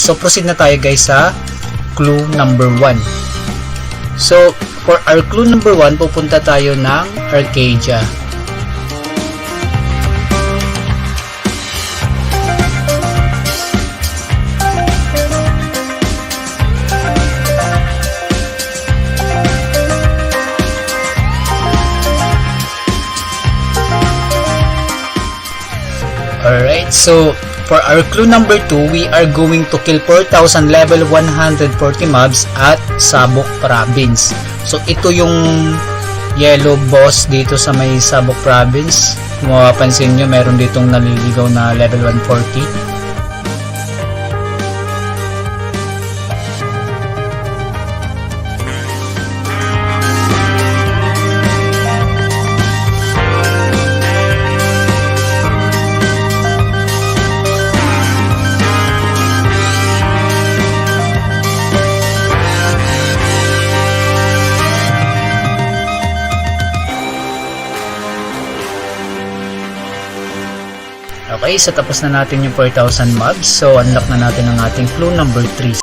So proceed na tayo guys sa clue number 1. So for our clue number 1, pupunta tayo ng Arcadia. Alright, so for our clue number 2, we are going to kill 4,000 level 140 mobs at Sabok Province. So ito yung yellow boss dito sa may Sabok Province. Kung mapapansin nyo, meron ditong naliligaw na level 140. Okay, so tapos na natin yung 4,000 mobs. So unlock na natin ang ating clue number 3.